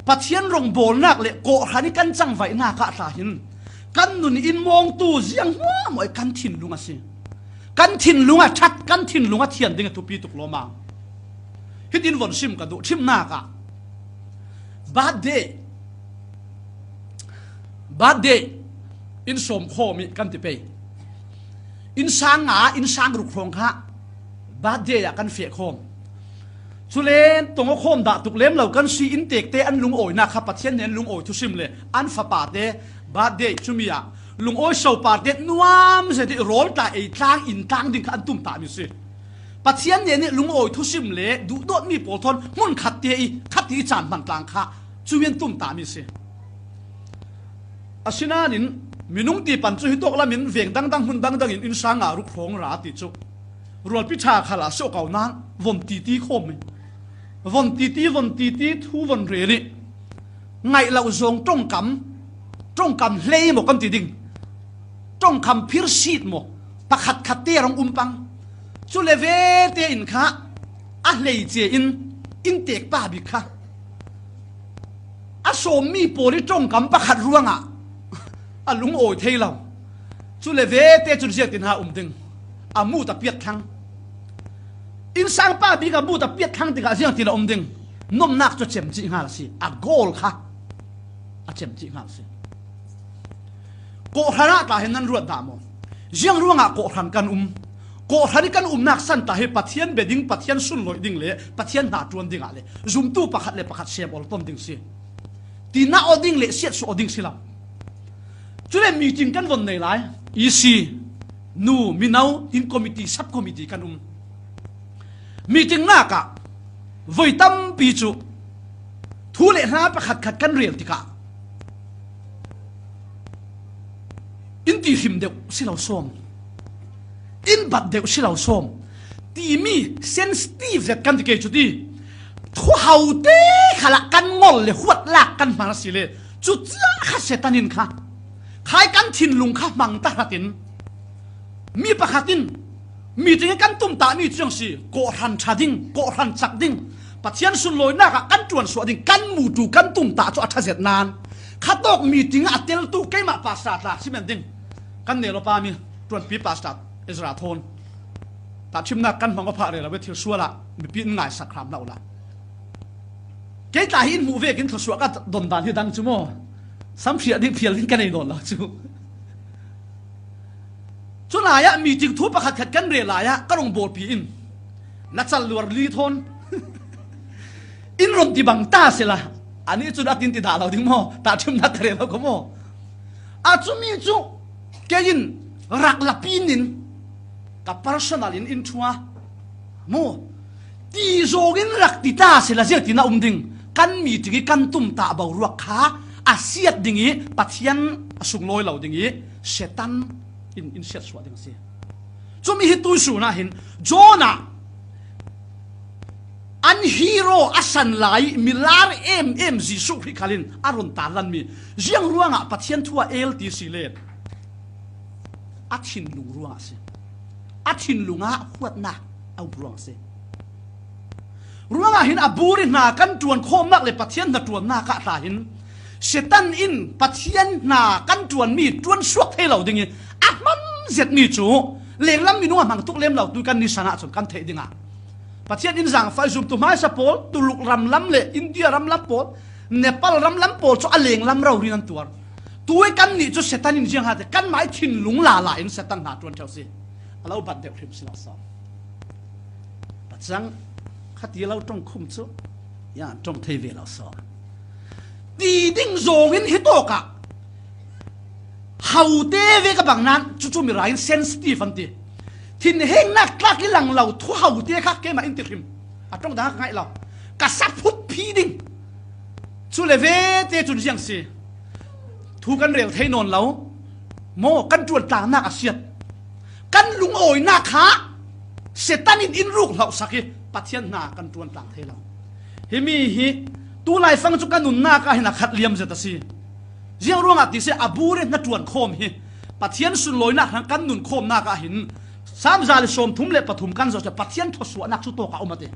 ปัทยันรงโบนักเลยโกหันกันจังไว้นักตาหินกันนุนอินมองตูเสียงหัวมวยกันทินลุงสิกันทินลุงชัดกันทินลุงเทียนดิ่งทุปีตุกโลมาฮิดินวนชิมกันดูชิมนักบาดเดอินสมโคมีกันติเปอินสางอินสางรุกโครงค่ะบาดเดกันเฟียโคมสุเลนตรงโคมด่าตุกเล่มเหล่ากันซีอินเตกเตอันลุงโอยนะครับปัทยันเนนลุงโอยทุชิมเลยอันฝาปาเตบาดเดชุมีอะลุงโอยโซปาเตนัวมเสด็จโรลตาไอ้ทางอินทางดิ่งอันตุ่มตามิสิปัทยันเนนลุงโอยทุชิมเลยดูโดดมีโปรทอนมุนขัดเตอีขัดที่จานบันกลางค่ะจูเวียนตุ่มตามิสิอาศินานินมินุงตีปันจุฮิตกละมินเวียงดังหุ่นดังอินสางารุกโครงราติจุรัวพิชาขลาโซเก่านั้นวนตีโคมวนตีทูวนเรริไงเราทรงจ้องกำเล่หมกกำตีดิ่งจ้องคำพิรชีดหมกปะขัดเตะรองปังจุเลเวเตอินค่ะอะเลยเจอินเตกป้าบิค่ะอะสมมีโปริจ้องกำปะขัดร่วงอะลุงโอยเทเราจุเลเวเตจุเจียตินหาดึงอามูตะเปียดทังอินสังป้าบีกับมูตะเปียดทังติกาเสียงติละดึงนมนักจะเจ็มจีงาสิอะโกลค่ะอะเจ็มจีงาสิโกหันตาเห็นนั้นรวดดามอเจียงร่วงอะโกหันกันโกหันกันนักสันตาเฮปัทยันเบดิงปัทยันสุนลอยดิ่งเลยปัทยันหาจวนดิ่งอะไรซุมตู้ประคัดเลยประคัดเสียบอลต้นดิ่งสิตีน่าอดิ่งเลยเสียดสุอดิ่งสิละจุดมีจริงกันวันไหนไรอีซีนูมีนาวอินคอมมิตี้ซับคอมมิตี้กันมีจริงนักอะไว้ตั้มปีจูทุ ทูเลหาประขัดขัดกันเรียลติกาอินตีหิมเดวสิเราส้มอินบัดเดวสิเราส้มตีมีเซนสตีฟเด็ดกันที่เกจุดีทั่วเฮาเต้ขลักกันงอลเลยขวดหลักกันมาสิเลยจุดจ้าข้าเสตันินค่ะขายกันทินลุงข้ามังตาขัดินมีประขัดินมีจึงกันตุ้มตามีจังสิโกรันชาดิงโกรันจักดิงปัจเจียนสุนลอยหน้ากันจวนสวดิงกันมูดูกันตุ้มตาจะอัศเสดนานข้าตอกมีจึงอัตเตลตูเกมาปาสตาร์ละสิเมนดิงกันเนรปามีจวนปีปาสตาร์อิสราทนแต่ชิมนักกันมังก็พาเรือเวทีชัวละมีปีนง่ายสักครั้งแล้วละเกตาหินหูเวกินทศวรรษก็โดนด่านที่ดังจุโม่ซ้ำเสียดิ้งเพียรลิงกันในโดนละจุจุนายะมีจึงทุบประคัดขัดกันเรียลายะก็ลงโบดปีอินนักสัลลวร์ลีทนอินรมตีบังตาเสละอันนี้จุดอัตินติดาเราดิ้งโม่แต่ชิมนักเรียนเราก็โม่อาจุมีจุเกยินรักลับปีนินกับ personal in intua mo ti zogin rak ti ta sela je ti na umding kan mi ti kan tum ta ba ruak kha asiat dingi pathian asung loi lo dingi setan in set swa ding se chumi hi tu su na hin jona an hero asan lai milar em jisu khi khalin aron talan mi jiang ruanga pathian thua el ti silet athin lung ruanga se athin lunga huat na au ruang se ruanga hin aburi na kan tuan khom nak le pathian na tuan na ka ta hin setan in pathian na kan tuan mi tuan suak thei lo ding ahman zet mi chu leng lam mi nu mang tuk lem lo tu kan ni sana chon kan thei dinga pathian in jang fai zum tu mai sa pol tu luk ram lam le india ram lam pol nepal ram lam pol chu aleng lam rau rin an tuar tuai kan ni chu setan in jiang ha te kan mai thin lung la la in setan na tuan chau si alau bat deu hrim sila sa patjang khati lau tong khum chu ya tong thei ve lo so ti ding zong in hitoka hau te ve ka bang nan chu chu mi rain sensitive anti thin heng nak tlak ki lang lau thu hau te kha ke ma in ti hrim atong da ngai lau ka sap phut phi ding chu le ve te chu jiang si thu kan rel thei non lau mo kan chuan ta na asiat kan lung oi na kha setan in ruk lau saki pathian na kan tuan tlang thei lau hi mi hi tu lai fang chu kan nun na ka hina khat liam zeta si jiang ronga ti se abure na tuan khom hi pathian sun loi na kan nun khom na ka hin sam zal som thum le pathum kan zo cha pathian thoswa nak chu to ka omate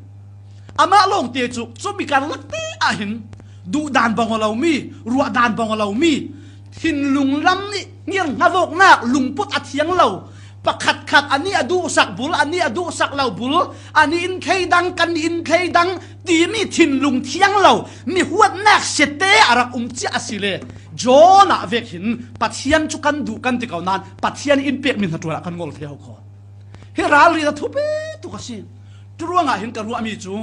ama long te chu mi kan lakte a hin du dan bangolaw mi ruwa dan bangolaw mi hin lung lam ni ngiang ngavok nak lungput athiang lau pakhat khat ani adu sak bul ani adu sak lau bul ani in khei dang kan in khei dang ti mi thin lung thiang lau mi huat nak sete arak chi asile jona vek hin pathian chu kan du kan ti kaunan pathian in pek min hatura kan ngol theu kho he rali da thupe tu ka sin turuanga hin ka ruami chu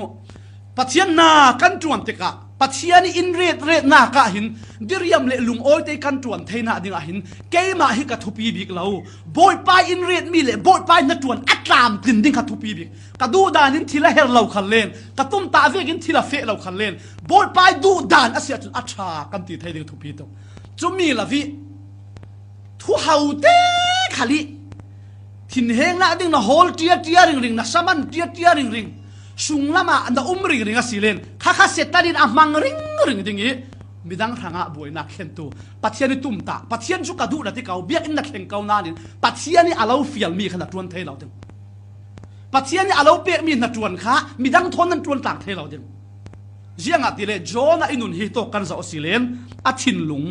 pathian na kan tuan te ka pathian in red na ka hin diriam le lung oi te kan tuan theina dinga hin keima hi ka thupi bik lo boy pai in red mi le boy pai na tuan atlam tin ding ka thupi bik ka du dan in thila her lo khan len ka tum ta vek in thila fe lo khan len boy pai du dan asia chu acha kan ti thei ding thupi to chumi la vi thu hau te khali thin heng na ding na hol tia ring na saman tia ring sung lama anda ring asilen kha setanin amang ring dingi midang thanga boy na khentu pathiani tumta pathian chu ka du na ti kau biak in na khen kau nanin pathiani alau fial mi khana tuan thei lo ding pathiani alau pe mi na tuan kha midang thon nan tuan tak thei lo ding jianga ti le jona inun hi to kan za osilen athin lung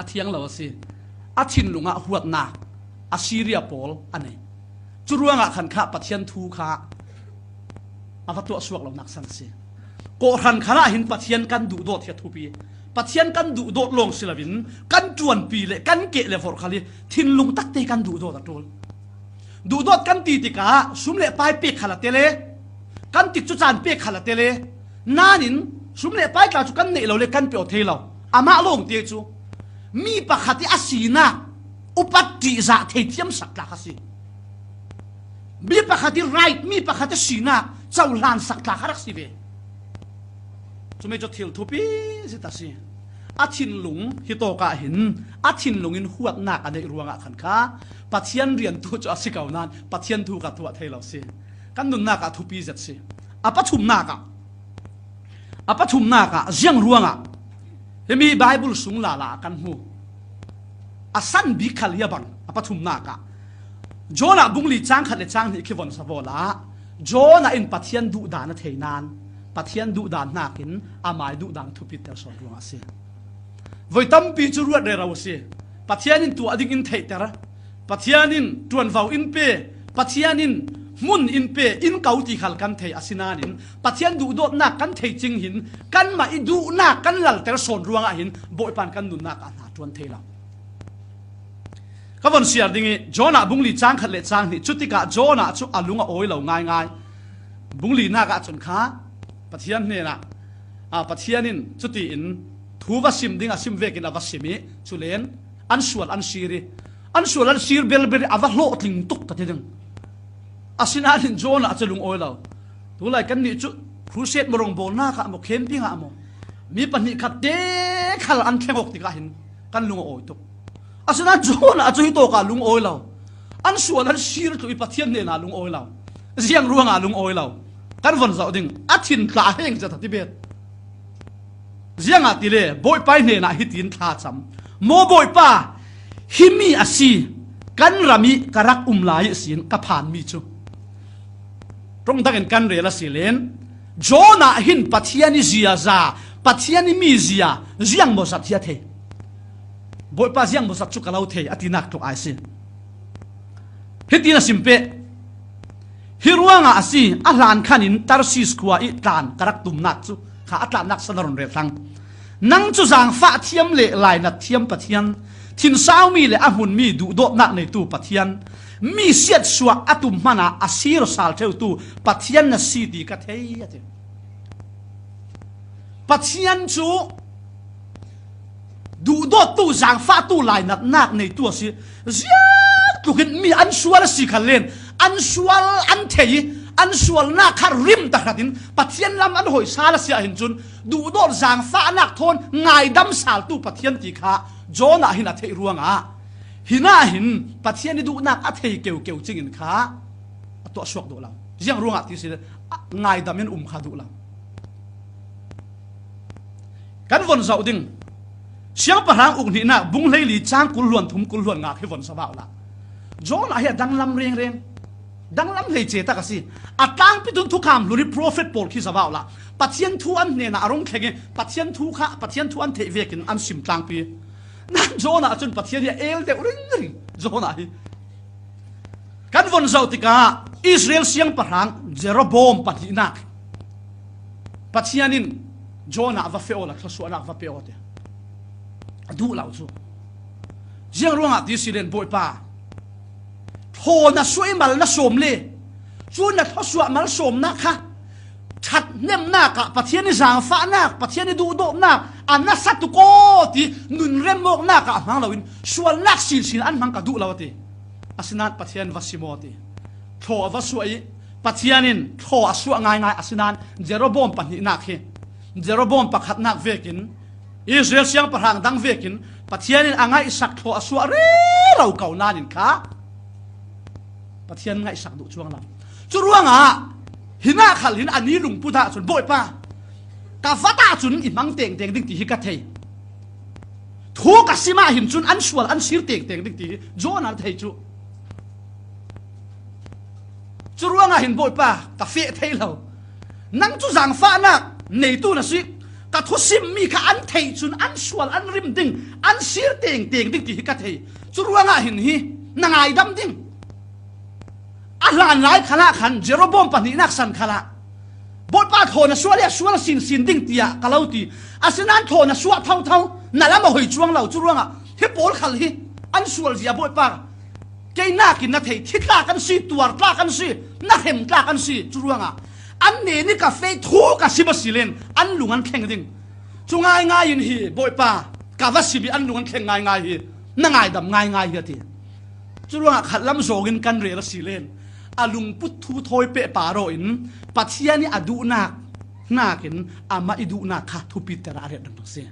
athiang lo si athin lunga huat na asiria pol ane churuanga khan kha pathian thu kha avatu aswak lo nak sang se ko ran khana hin pathian kan du dot ya thupi pathian kan du dot long silawin kan tuan pi le kan ke le for khali thin lung tak te kan du dot atol du dot kan ti tika sumle pai pe khala tele kan ti chu chan pe khala tele nanin sumle pai ka chu kan nei lo le kan pe o thelo ama long te chu mi pakhati asina upatti za theithiam sakla khasi mi pakhati right mi pakhati sina chaulan sakla kharak sive จุไม่จะทิลทุปีสิตาสิอาทินหลงฮิโตกะหินอาทินหลงอินหัวหนักอันในรวงอ่ะขันค้าปัจเจียนเรียนตัวจะสิเก่านั้นปัจเจียนถูกกับตัวเทเราสิกันนุนนักอ่ะทุปีจัดสิอาปัจจุมนักอ่ะอาปัจจุมนักอ่ะเจียงรวงอ่ะเฮมีไบเบิลสูงลากันหูอาสันบิคัลยาบังอาปัจจุมนักอ่ะโจน่ะบุงลีจ้างขัดเลยจ้างนี่คือวันสะโบละโจน่ะอินปัจเจียนดุดานเทนานปัจเจียนดุดานนักอินอาไม่ดุดานทุปีเตอร์สอนรวงอ่ะสิวัยตั้มปีจรวดเรื่องเราสิปัจเจียนินตัวดิ่งอินเทตระปัจเจียนินตรวนเฝ้าอินเปปัจเจียนินมุนอินเปอินเกาตีขัลกันเทอสินานินปัจเจียนดูโดดนักกันเทจริงหินกันมาอิดูนักกันหลังแต่ส่วนรวงหินบ่อยปานกันดุนักอันหาตรวนเทเราก็วันเสียดิ่งโจน่ะบุงลีจ้างขัดเละจ้างนี่จุดที่กะโจน่ะชุอาลุงโอยเราง่ายบุงลีนักจนขาปัจเจียนเนี่ยนะปัจเจียนินจุดที่อินทูวัสิมดิ่งสิมเวกินอวัสิมีสุเลนอันสวดอันชีรีเบลเบลอวัลโลติงตุกตัดดึงอาศินาดินโจน่ะจะลุงโอยเราตัวไรกันนี่จุครูเซตมรงโบน่าค่ะโมเข้มพิงะโมมีปัญหาขัดเด็กขัดอันแข็งอกติกาหินกันลุงโอยตุกอาศินาโจน่ะจะฮิโตกาลุงโอยเราอันสวดอันชีรีตัวอีปัทเทียนเนี่ยนะลุงโอยเราเสียงรัวงาลุงโอยเรากันวันเสาร์ดิ่งอาทินตาเฮงจะตัดที่เบ็ดเสียงอาทิเลบอยไปเนี่ยนะฮิตินท่าจำโมบอยป้าฮิมีอาศีกันรามีกรักลายสินกับผ่านมีจูตรงตั้งกันเรลสิเลนโจน่ะหินปัทยานิเซียซาปัทยานิมีเซียเสียงโมสัตยาเทบอยป้าเสียงโมสัตชุกเราเทอตินักทุกไอซิฮิตินาสิมเปฮิรัวงอาศีอาลานขันินตาร์ซิสกัวอิตานกรักตุมนักจูข้าอัตลานักสนรเรทังนังจูจางฟ้าเทียมเละลายนัดเทียมปัทยันทินสาวมีเละอาหุนมีดูโดนักในตู้ปัทยันมีเสียดสวกอตุมมานาอาศีรสาลเทวตู้ปัทยันนัสซีดีกัทเฮียเทปัทยันจูดูโดตู้จางฟ้าตู้ลายนักในตัวสิเสียตุกินมีอันสวลสิขันเลนอันสวลอันเทยอันสวลนักคาริมตะขัดินปัทยันลำอันหอยซาลเสียหินจุนดูโดจางฟ้านักทนง่ายดำสาลตู้ปัทยันตีขาโจน่ะหินาเทรวงหินาหินปัทยันนี่ดูนักอัเทเกี่ยวจริงอินขาตัวสวกดูเรายังรวงที่สิง่ายดำยันขาดูเรากันวันเสาร์ดิ่งเสียงประหางอุกนี่นะบุ้งเลยลีจ้างกุลล้วนทุ่มกุลล้วนงาให้วันสบายละโจน่ะเฮียดังลำเรียงดังลำเลยเจตากสิอัตลังพิทุนทุกคำลุยโปรเฟตโพลขี้สบายละปัจเจียนทุอันเนี่ยนะอารมณ์แข็งปัจเจียนทุข้าปัจเจียนทุอันเทเวกินอันสิมตังปีนั่นโจน่ะจนปัจเจียนเนี่ยเอลเดอริงโจน่ะกันวันเสาร์ติกาอิสราเอลเสียงประหางเจโรบอมปัจจินักปัจเจียนินโจน่ะว่าเฟโอละคลาสุนักว่าเปโอเตดูเหล่าจูเจียงรวงที่สิเลนบอยป้าโทน่ะสวยมาแล้วสมเลยจูน่ะทศวรรษมาแล้วสมนะคะชัดเน่มนักอะปัทเทียนนี่จางฟ้านักปัทเทียนนี่ดูโดนักอันนั้นสัตตุโกที่นุนเร่มโมกนักอะมังเราวินส่วนนักสินอันมังกะดูเราตีอาศินันปัทเทียนวัสิโมตีโทวัสวยปัทเทียนินโทอสวง่ายอาศินันเจโรบอมปันหินักเฮเจโรบอมปักขัดนักเวกินอิสราเอลเสียงประหางดังเวกินปัทเทียนินอ่างไอสักโทอสวเร่เราเก่านานินขาปัทเทียนไงสักดูช่วงนั้นจุดร่วงหินาขัลหินอันนี้ลุงพุทธะส่วนบ่อยป้ากาฟตาจุนอิมังเต่งดิ่งตีฮิกัตเททูกัสิมาหินจุนอันสวลอันสิรเต่งดิ่งตีโจนันเทจูจุรัวงหินบ่อยป้ากาเฟเทเรานั่งจุจางฟ้านักในตู้น่ะสิกาทุสิมมีข้าอันเทจุนอันสวลอันริมดิ่งอันสิรเต่งดิ่งตีฮิกัตเทจุรัวงหินฮีนางไอดำดิ่งอาลานไล่ขณะขันเจโรบอมปนินักสันขณะบทป้าโทนะชัวเรียชัวสินดิ่งเตียกะเลาตีอาศินันโทนะชัวเท่านั่นละมาหอยจวงเราจุรงฮิปโปลขัลฮิอันชัวเสียบทป้าเกยน่ากินนักเททิตลากันสิตัวตลากันสินักเห็มตลากันสิจุรงอันนี้นี่กาเฟ่ทูกาสิบสิเลนอันลุงอันแข่งดิ่งจุง่ายยินฮีบทป้ากาวัสิบิอันลุงอันแข่งง่ายฮีนั่งง่ายดำง่ายฮีทีจุรงขัดลำโจกินกันเรลสิเลนอาลุงพุทธุทอยเปะป่าโรอินปัทยานี่อดูนัก น่าเห็นอามาอิดูน่าขาทุปิตระเรดังนั้นเสีย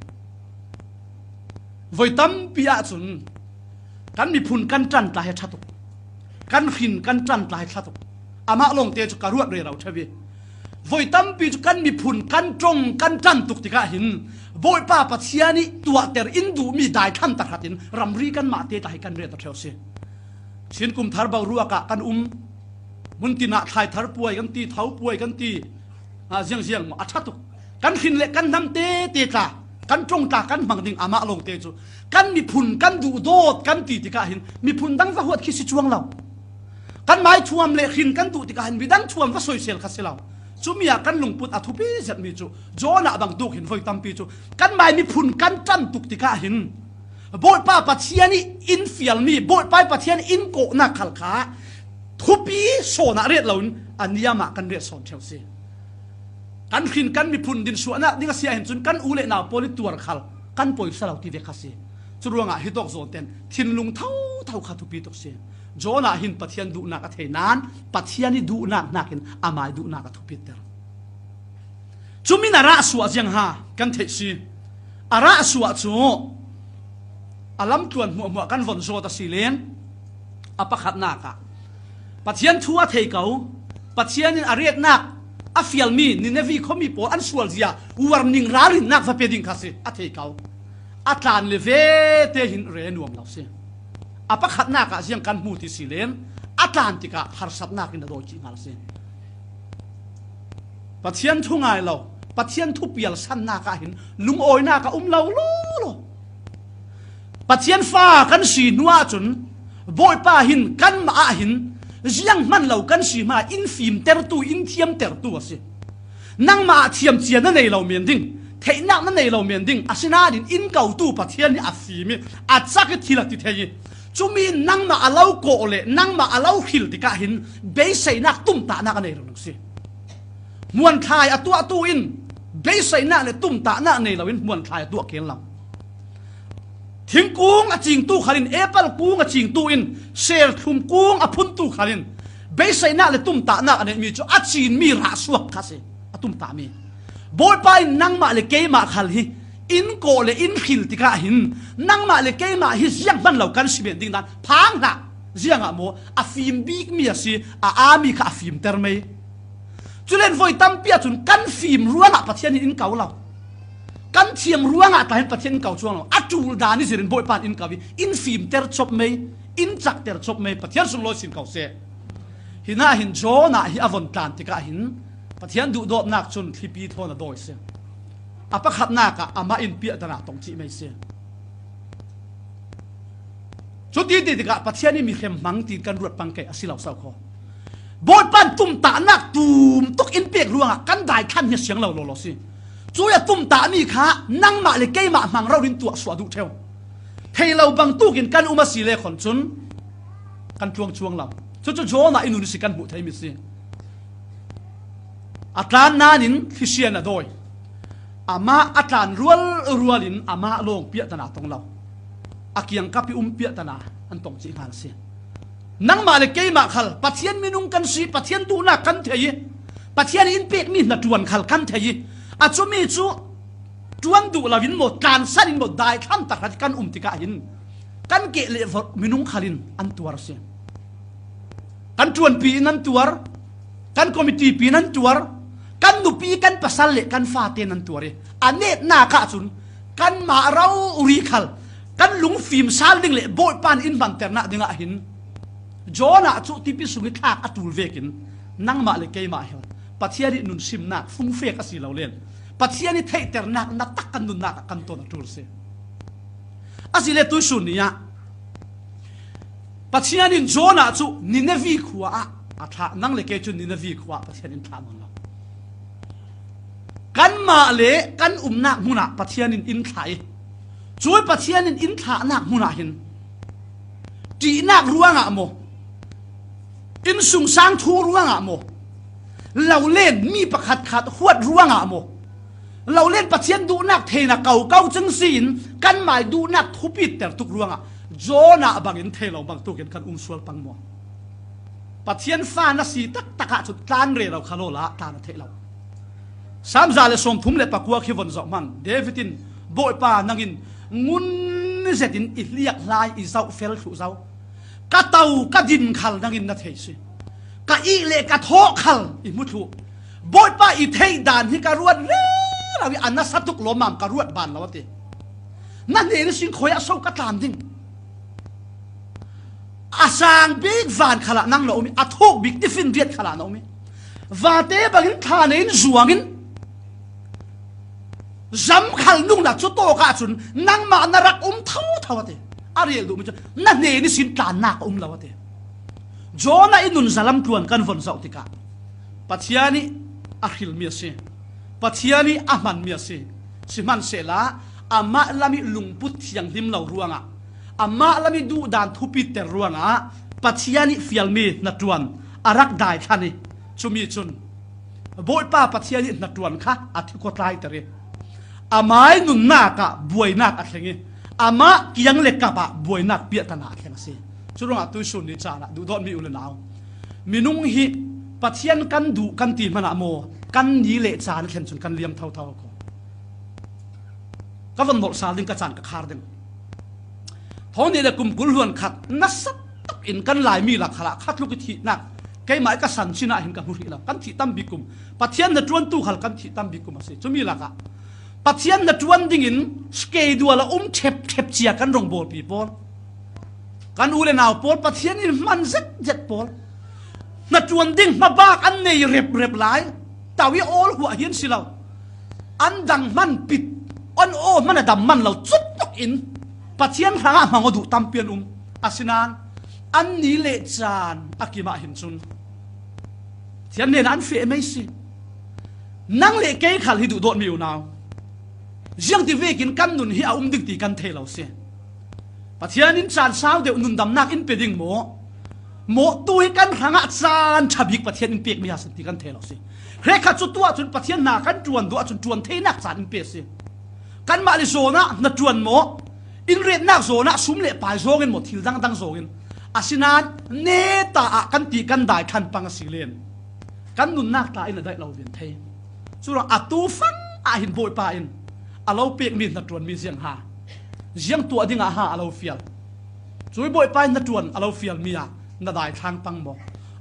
วัยตั้มปีอาจุนกันมีพุนกันจันตายชัดตุกันหินกันจันตายชัดตุอามาลงเตจุการวดเรือเราใช่ไหมวัยตั้มปีจุกันมีพุนกันจงกันจันตุกติกาหินบอยป้าปัจเจียนี่ตัวเตอร์อินดูมีได้ท่านตะขัดินรำรีกันมาเตตายกันเรือตะเทวเสียชินกุมทาร์บารัวกะกันมุนตินาไทยทาร์ป่วยกันตีเท้าป่วยกันตีเสียงมาอัชตุกันหินเล็กกันน้ำเตะกันจงตากันบังดิ่งอามาลงเตจูกันมีพุนกันดูโดดกันตีติกาหินมีพุนดังว่าหัวคิดช่วงเรากันไม้ชวมเล็กหินกันดูติกาหินมีดังชวมว่าสวยเสียลคัสเราจุมีกันลงปุตอธุพิเศษมีจูโจน่ะบังดูหินไฟตั้มปีจูกันไม้มีพุนกันจันตุกติกาหินโบยป้าปัจเจียนี่อินฟิลมีโบยป้าปัจเจียนี่อินโกนักขัลขาทุปีโซนาเรียดเหล่านี้อันนี้มากันเรียดสอนเชลซีกันขินกันมีพุนดินสวนนะนี่ก็เสียเห็นจนกันอูเล่นาโปลิตัวขัลกันปล่อยสลาวที่เด็กขาเสียจุดรวงอ่ะฮิตอกโซเตนทินลุงเท่าขาทุปีตกเสียโจน่ะหินปัจเจียนดูนักเทนานปัจเจียนี่ดูนักหินอามาดูนักทุปีเตอร์จุมินาระสวดยังฮะกันเทซีอาระสวดจูอาลัมตวนมัวกันวนโซตสิเลนอปะขัดนักะปัจเจียนทัวเทเกาปัจเจียนนี่อาเรียกนักอาฟิลมีนี่เนวีเขามีปออันสวลเซียวาร์นิงรารินนักฟะเปดิงคาสิอาเทเกาอาตานเลเวเตหินเรนวมเราเสียอปะขัดนักะเสียงกันมูติสิเลนอาตานติกะฮาร์สับนักินโดจิงาลเสียปัจเจียนทุ่งไงเราปัจเจียนทุบเปียลสันนักะหินลุงโอยนักะเราโลปัจเจียนฟ้ากันสีนัวจนบอยป้าหินกันมาหินยังมันเหล่ากันสีมาอินฟิมเตอร์ตูอินเทียมเตอร์ตูสินั่งมาเทียมเจียนนั่นในเราเมียนดิ้งเทนักนั่นในเราเมียนดิ้งอาศินาดินอินเก่าตู้ปัจเจียนนี่อาฟิมีอาจักทีละติเทียจุมีนั่งมาอาเล่าโกเลนั่งมาอาเล่าหิลติกาหินเบสใส่นักตุ้มตานักในเราหนังสิมวนทายตัวอินเบสใส่นักในตุ้มตานักในเราอินมวนทายตัวเกียนเราทิ้งกุ้งจิงตู้ขาลินเอเปิลกุ้งจิงตู้อินเชลทุ่มกุ้งพุ่นตู้ขาลินเบสใส่หน้าเลยตุ้มตาหน้าอันนี้มีจ้าจีนมีราสวกคาเซตุ้มตามีบอยไปนั่งมาเลยเกยมาขัลฮีอินโกเลยอินขิลติกาหินนั่งมาเลยเกยมาฮิยังมันเหล่ากันสิเบนดิ้งนั้นพังนะยังอะโมอาฟิมบิ๊กมีสิอามีค่ะอาฟิมเตอร์เมย์จุเล่นไฟตั้มเปียจุนกันฟิมรั้วละปัจจัยนี้อินเก่าเรากันเทียมรั้วงาตายประเทศเก่าช่วงเราอัจูลดานี่สิเรนบอยปานอินกาวิอินฟิมเตอร์ชอบไหมอินจักเตอร์ชอบไหมประเทศสุนโลสินเก่าเสียหิน่าหินโจน่ะฮิอวันตันติกาหินประเทศดูโดนักจนที่ปีทอนโดยเสียอปะขัดนักอามาอินเปียตนาตรงที่ไม่เสียจุดที่ติกาประเทศนี้มีเข้มมังตีกันรวดปังเกอสิเหล่าเศร้าคอบอยปานตุ่มตานักตุ่มตกอินเปียกรั้วกันได้ขั้นเสียงเราโลสิจู่ยตุ้มตามีขานั่งมาเลยเกยมามังเราดินตัวสวดุเทวเทเราบังตู้กินกันอุมาสีเลขอนจุนกันช่วงเราจุโจน่ะอินุนิสิกันบุไทยมิสิอัตลานนานินที่เชียนน่ะโดยอามาอัตลานรัวลินอามาลงเปียตนาตรงเราอากียงกับพิเปียตนาอันตรงจีงานเสียนั่งมาเลยเกยมาขัลปัจเจียนมินุงกันสีปัจเจียนตูนักกันเทยปัจเจียนอินเปียมีนัดวนขัลกันเทยอาจุมีจูจวนดูลาวินหมดการสั่นหมดได้ขั้นตัดกันติกาหินกันเกลฟมินุงขลินอันตัวเสียกันจวนปีนั้นตัวกันคอมมิตี้ปีนั้นตัวกันดูปีกันภาษาเล็กกันฟาเตนันตัวเรอันนี้น่าข้าจุนกันมาเราอุริคัลกันลุงฟิล์มซาลดิ้งเล่โบยปานอินบันเตอร์น่ะดิ้งหินโจน่ะจุติพิสุงิทากอัตุลเวกินนั่งมาเลยเกยมาเฮลปัจเจียนินุนซิมนักฟุ้งเฟกสิเราเล่นปัจเจียนิเทเตอร์นักนักตักกันนุนนักกันตัวนักทูลเสียอาศิเลตุสุนียะปัจเจียนินโจน่ะจุนินเนวีขวาอาทานั่งเลยเกจุนินเนวีขวาปัจเจียนินทามันเรากันมาเลยกันนักมุนักปัจเจียนินอินไทยช่วยปัจเจียนินอินทานักมุนักหินจีนักรัวงะโมอินสุงสังทูรัวงะโมเราเล่นมีประคัดขัดขวดร่วงอ่ะโมเราเล่นปัจเจียนดูนักเทนักเก่าจังสินกันหมายดูนักทุบิดแต่ทุกร่วงอ่ะโจน่ะบางอินเทเราบางตัวเห็นกันสวลปังมัวปัจเจียนฟ้านาสีตักตะกะจุดการเรเราคาโลละตาเทเรา sam za le som thum le pakua khi von zo man Davidin boi pa nangin ngun zetin I liak lai I zau fel thu zau ka tau ka din khal nangin na thei si ka I le ka tho khal I mu thu boi pa I thei dan hi ka ruat re lawi anna satuk lomam ka ruat ban lawati na ne ni sing khoya so ka tlam ding asang big van khala nang lo mi athok big tifin riat khala no mi vate bangin thanein zuangin zam khal nung na chu to ka chun nang ma narak thau thawate ariel du mi na ne ni sin tlan na ka lawate jona inun zalam tuan kan von zau tika pathiani akhil mi se pathiani aman mi se siman sela ama lami lungput thiang him lo ruanga ama lami du dan thupi ter ruanga pathiani fialmi na tuan arak dai thani chumi chun boi pa pathiani na tuan kha athi ko tlai tere amai nun na ka buai nak athengi ama kiang le ka ba buai nak pia ta na theng se churunga tu sun ni cha na du dot mi ul naw minung hi pathian kan du kan ti mana mo kan ni le cha na thlen chun kan liam thau thau ko ka von bol sal ding ka chan ka khar ding thoni le kum kul huan khat na sat tak in kan lai mi la khala khat lu ki thi nak kai mai ka san china hin ka huri la kan thi tam bikum pathian na tuan tu khal kan thi tam bikum ase chumi la ka pathian na tuan ding in schedule thep chia kan rong bol pi pol kan ule naw pol pathian in man zet pol na tuan ding ma ba an nei rep lai tawi all huwa hian silaw an dang man pit on o man dam man lo chut tok in pathian hanga mangodu tampian asinan an ni le chan akima hin chun thian nen an fe mai si nang le ke khal hi du dot miu naw jiang ti vekin kan nun hi dik ti kan thelo se pathian in chan saw de nun dam nak in peding mo tui kan hanga chan thabik pathian in pek mi hasan ti kan thelo se rekha chu tua chun pathian na kan tuan do chun tuan the nak chan in pe se kan ma li zona na tuan mo in red nak zona sum le pai zongin mo thil dang zongin asinan ne ta kan ti kan dai khan pang silen kan nun nak ta in dai lo vin the chura atu fan a hin boi pa in alo pek mi na tuan mi jiang ha jiang tu adinga ha alo fial chui boi pa na tuan alo fial mi a na dai thang pang mo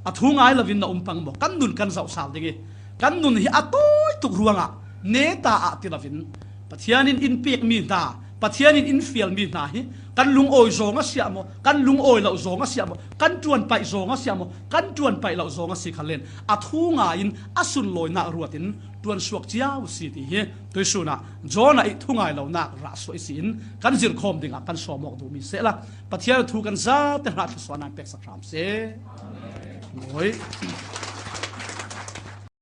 athungai lovin na pang mo kan nun kan zau sal dingi kan nun hi atoi tuk ruanga ne ta a ti lovin pathianin in pek mi ta pathianin in fial mi na hi kan lung oi zonga siamo kan lung oi lo zonga siamo kan tuan pai zonga siamo kan tuan pai lo zonga si khalen athunga in asun loi na ruatin tuan suak chiao si ti hi toisuna jona I thungai lo na ra soi sin kan zir khom dinga kan somok du mi se la pathian thu kan za te ra thswana pek sakram se moi